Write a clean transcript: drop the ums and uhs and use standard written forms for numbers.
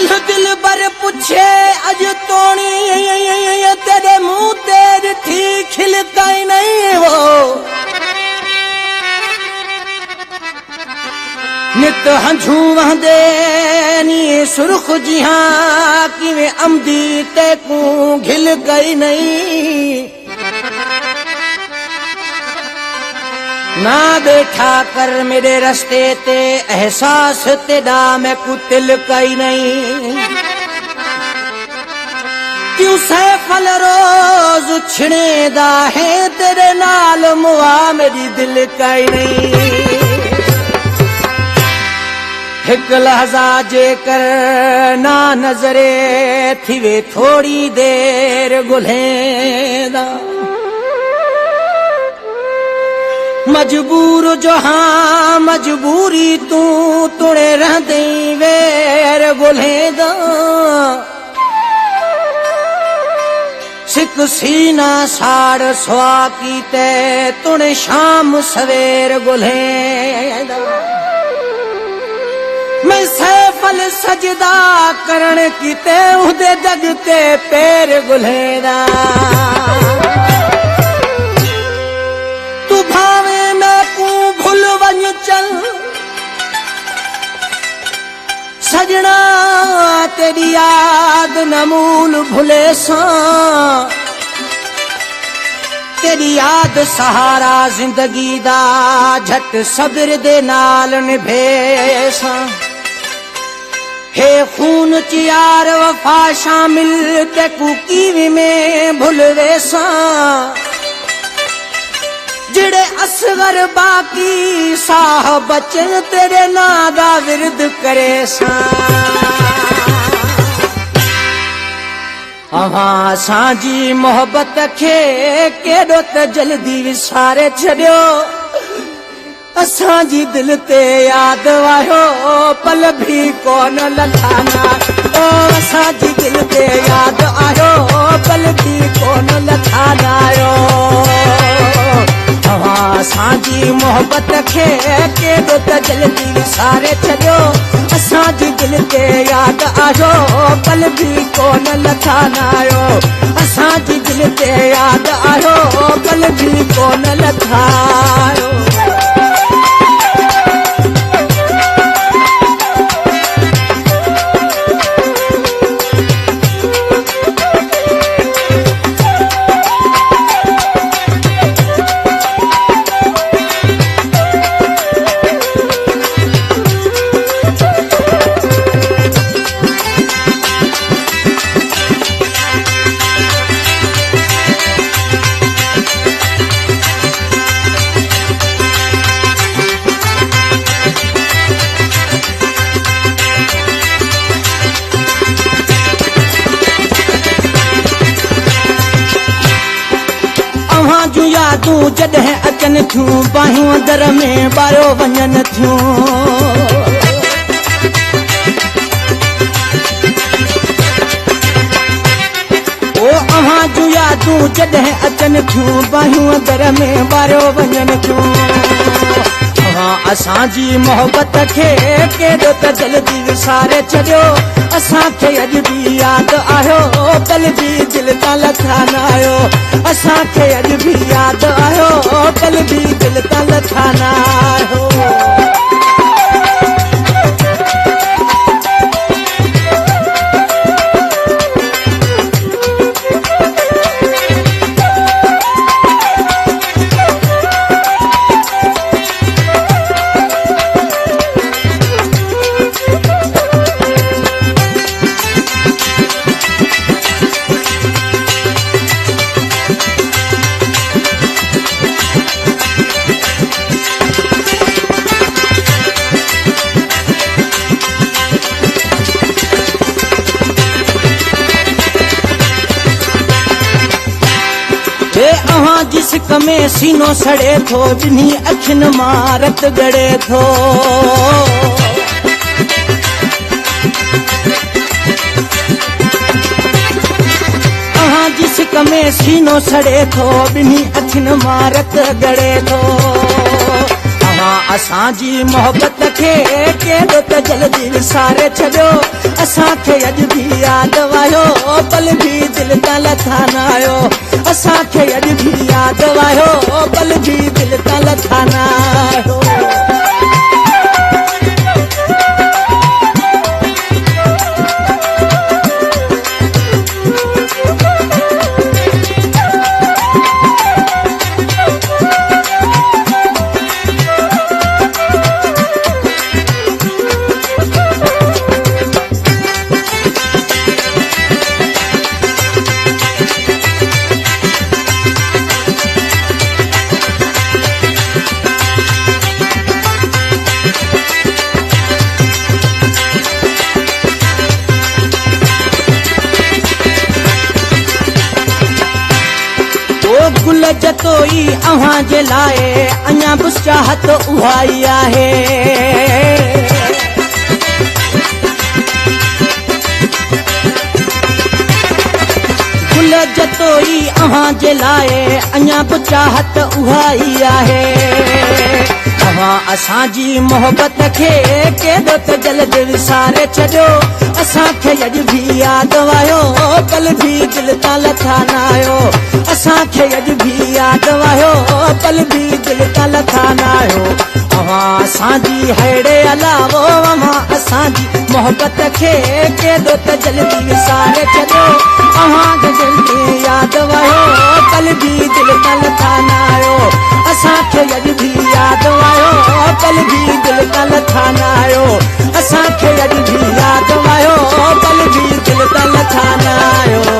कल दिल बर पूछे अज तोणी तेरे मुंह तेर थी खिलता ही नहीं वो नित हंझू वहदे नी सुर्ख जिहा किवें अमदी ते को घिल गई नहीं ना बैठा कर मेरे रस्ते ते एहसास तेरा मैं कुतिल कई नहीं क्यों सैफल रोज छिड़ेदा है तेरे नाल मुआ मेरी दिल कई नहीं एक लहजा जेकर ना नजरे थी वे थोड़ी देर गुलेदा मजबूर जो हाँ मजबूरी तू तुड़े रहते वेर गुलेदा सिक सीना साड़ सुआ की ते तुड़े शाम सवेर गुलेदा मैं सैफल सजदा करण की ते उहदे जगते पैर गुलेदा चल सजना तेरी याद नमूल भुले सा तेरी याद सहारा जिंदगी दा झट सब्र दे नाल निभेसा हे खून च यार वफा शामिल ते कुकी में भुलवेसा जिड़े असगर बाकी साह बचन तेरे नादा विरद करे सा अहां सांजी मोहब्बत खे केड़ो त जल्दी विसारे छड़ियो असांजी दिल ते याद आयो पल भी कोन लथाना ओ असांजी दिल ते याद आयो पल भी कोन लथाना असांजी मोहब्बत खे केॾो त जल्दी विसारे छॾियो असांजी दिल ते याद आयो पल बि कोन लथानायो असांजी दिल ते याद आयो पल बि कोन लथायो तू जॾहिं अचनि थियूं बाहियूं दर में ॿारो वञनि थियूं ओ अव्हां जूं यादूं जॾहिं अचनि थियूं बाहियूं दर में ॿारो वञनि थियूं अव्हां असांजी मोहब्बत खे केॾो त जल्दी विसारे छॾियो असांखे अॼु बि यादि आयो पल बि दिलि तां लथानायो असांखे अॼु बि यादि आयो पल बि दिलि तां लथानायो जिसक में सीनो सड़े थो जिन्हीं अखिन मारत गड़े थो जिसक में सीनो सड़े थो बिन्हीं अखिन मारत गड़े थो असांजी मोहब्बत खे केॾो त जल्दी विसारे छॾियो असांखे अॼु बि यादि आयो पल बि दिलि तां लथा न आयो असांखे अॼु बि यादि आयो पल बि दिलि तां लथा न आयो गुल जतोई अव्हां जे लाइ अञा बि चाहत उहा ई आहे गुल जतोई अव्हां जे लाइ अञा बि चाहत उहा ई आहे अव्हां असांजी मोहब्बत खे केॾो त जल्दी विसारे छॾियो असांखे अॼु बि यादि आयो पल बि दिलि तां लथा न आयो असांखे अॼु बि यादि आयो पल बि दिलि तां लथा न आयो अव्हां असांजी अहिड़े अलावो अव्हां असांजी मोहब्बत खे केॾो त जल्दी विसारे छॾियो अव्हां जल्दी यादि आयो पल बि दिलि तां लथा न आयो असांखे अॼु बि यादि आयो पल बि दिलि तां लथा न आयो असांखे अॼु बि यादि आयो पल बि दिलि तां लथा न आयो